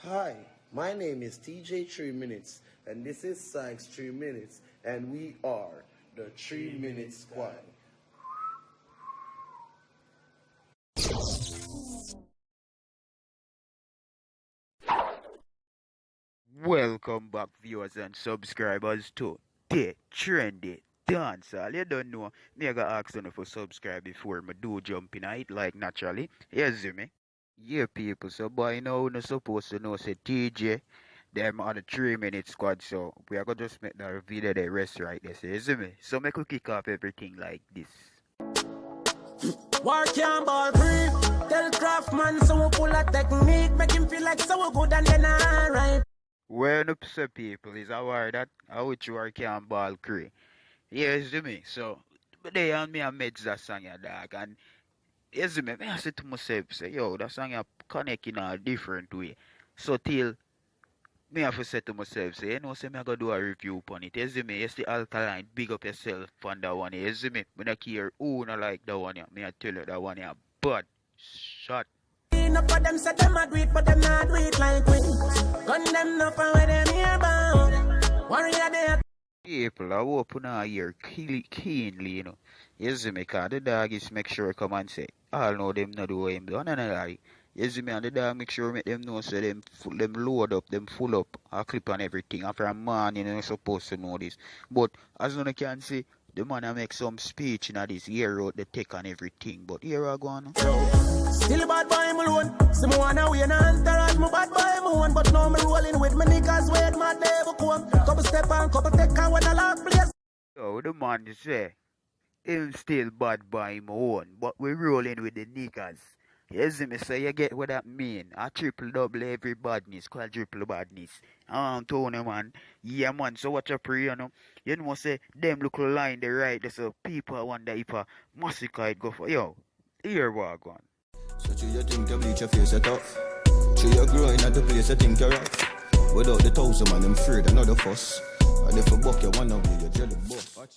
Hi, my name is TJ 3 Minutes, and this is Sykes 3 Minutes, and we are the 3 Minute Squad. Welcome back, viewers and subscribers, to the trendy dancehall. You don't know, me I got asked for subscribe before me do jump in it, like naturally. You see me? Yeah, people. So by now, you're supposed to know, say TJ, them are the 3 Minute Squad. So we are gonna just make the video the rest right there. So you see me? So make we kick off everything like this. War can't ball free. Tell Craftman so we pull a technique, make him feel like so good and then alright. When up say people is aware that how which war can ball Cree. Yeah, you see me? So but they and me and meds that song ya dog, and you see me, I say to myself, say, yo, that song ya connect in a different way. So till me have to say to myself, say, you know, say me I go do a review upon it. You see me? It's the Alkaline, big up yourself on that one. You see me? When I care who not like that one, me I tell you that one ya bad shot. Enough for them say them a do it, but them not do it like we. Gun them up and where them here bound. Warrior they People, I hope you now hear keenly, you know. You see me, cause the dog is make sure come and say, all know them not do what him do, and lie. You see me, and the dog make sure make them know so them load up, them full up, a clip and everything. After a man, you know, you're supposed to know this. But as you can see, the man I make some speech in this, hear out the tech and everything. But here I go on. still a bad boy me alone. See me wanna win and entourage me bad boy me one, but now me rolling with me niggas where my never come. Couple step and couple take and when I lock place. Yo, the man say, him still bad by him own, but we rolling with the niggas. You see me, so you get what that mean? A triple double every badness, quadruple badness. Tony man, yeah man, so what you pray, you know? You know say, them look line the right, so people wonder if a Masicka it go for, yo, here we go. So do you think you bleach your face it tough? So you're growing at the place you think you're rough. Without the 1,000 man, I'm afraid another fuss. And if you buck you one of you, you're jelly buff.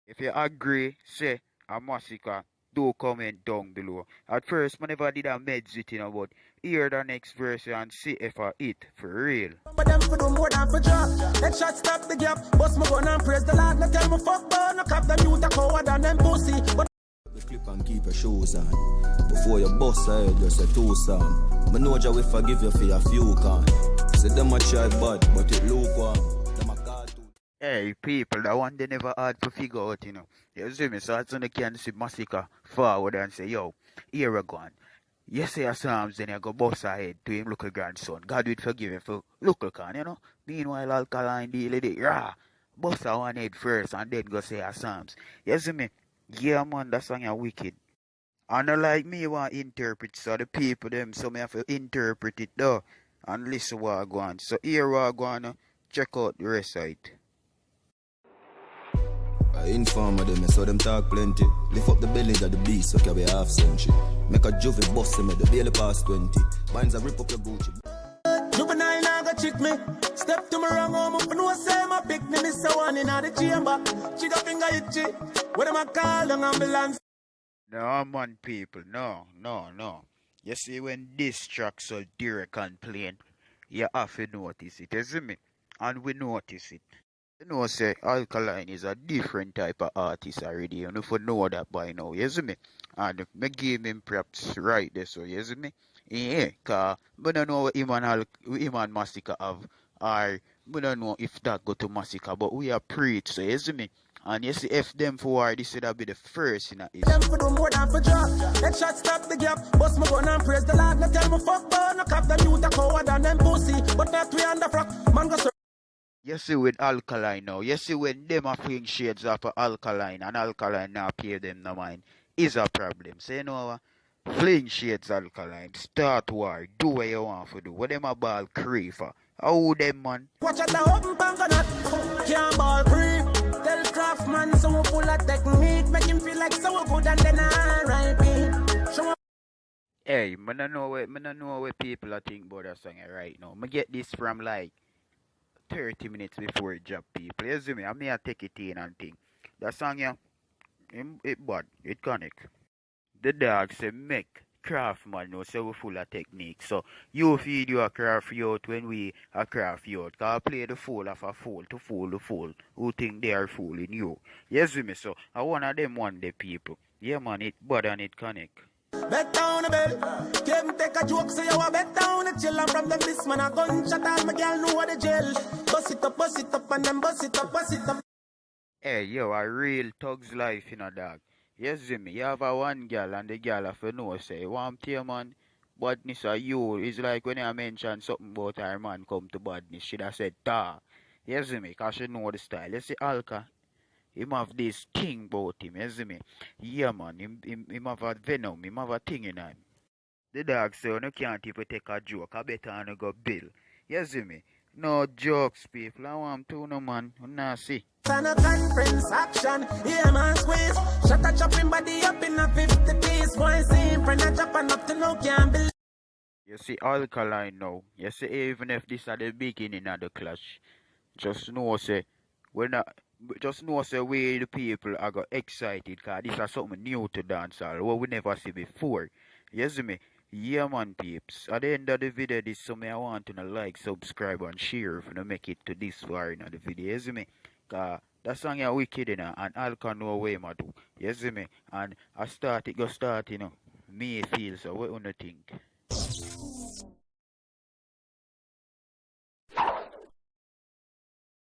If you agree, say a Masicka, do comment down below. At first, I never did a meds it, you know, but hear the next verse and see if I eat for real. But them for do more than for drop. Headshot stop the gap. Bust my gun and praise the Lord. No tell me fuck burn. No cap them youth a coward and them pussy. But The clip and keep your shoes on. Before you bust ahead, just a two-song. Me know you will forgive you for your few can. Say them a try bad, but it lukewarm. Them a cartoon. Hey, people, that one they never had to figure out, you know. You see me, so as soon as you can see Masicka forward and say, yo, here we go. You say a Psalms, then you go bust ahead to him local grandson. God will forgive him for local can, you know. Meanwhile, Alkaline deal with it, rah, bust a one head first and then go say a Psalms. You see me? Yeah, man, that song is wicked. And not like me want to interpret, so the people them, so me have to interpret it though. And listen what I go on. So here we go on, check out the rest of it. I inform of them, so them talk plenty. Lift up the belly of the beast, so carry half century. Make a juvie bust me, the bailey past 20. Binds a rip up your Gucci. juvenile now go check me. Step to me wrong home up and no say my pick me. Miss a one in the chamber. She got finger itchy. What am I call an ambulance? No, man, people, no. You see, when this track so direct and plain, you have to notice it, you see me? And we notice it. You know, say, Alkaline is a different type of artist already. You know, if you know that by now, you see me? And me give him props right there, so you see me? Yeah, cause we don't know what him and Masicka have, or we don't know if that go to Masicka, but we are preach, so you see me? And you see, if them for this would be the first in it. Them for do more than for drop. Headshot stop the gap. Bust my gun and praise the Lord. No tell me fuck burn. No cap them youth a coward and them pussy. But not we on the frock. Man go You see with Alkaline now, you see when them are fling shades off of Alkaline and Alkaline now pay them no mind, is a problem. So you know what? Fling shades Alkaline, start war, do what you want to do. What them a ball Cree for? How them man? watch out the open bank on that. Can't ball free. Tell Craftman so we pull a technique. Make him feel like so good and then alright. Show Hey, I don't know what people are think about that song right now. I get this from like 30 minutes before it drop, people. You see me? I may take it in and think. That song, yeah, it bad, it connect. The dog say make craft man know so we full of technique. So you feed you a craft out when we a craft out. Cause play the fool of a fool to fool the fool who think they are fooling you. Yes me so I one of them one day people. Yeah man it bad and it connect. Bet down a bell. Came take a joke, say you a bet down a chill. And from them this man a gunshot all my girl know what the jail. Bust it up and then bust it up. Hey yo, a real thug's life in a dog. Yes me, you have a one girl and the girl have to know say, want to man, badness are you. It's like when I mention something about her man come to badness, she'd have said ta. Yes me, cause she know the style. You see Alka, him have this thing about him, you see me? Yeah man, him have a venom, him have a thing in him. The dog say you can't even take a joke, I better and go bill. You see me? No jokes people, I want to no man, you nah see. Son of conference action, yeah man squeeze. Shut a chopping body up in a 50 piece. Boy see him friend a chop and up to no can't believe. You see Alkaline now, you see even if this are the beginning of the clash, just know say, just know say we the people are got excited cause this is something new to dancehall, what we never see before. You see me? Yeah man peeps, at the end of the video this something I want to like, subscribe and share if you make it to this far in the video, you see me? Cause that song is wicked and Alka know way ma do, you see me? And I start it go start me feel so, what do you think?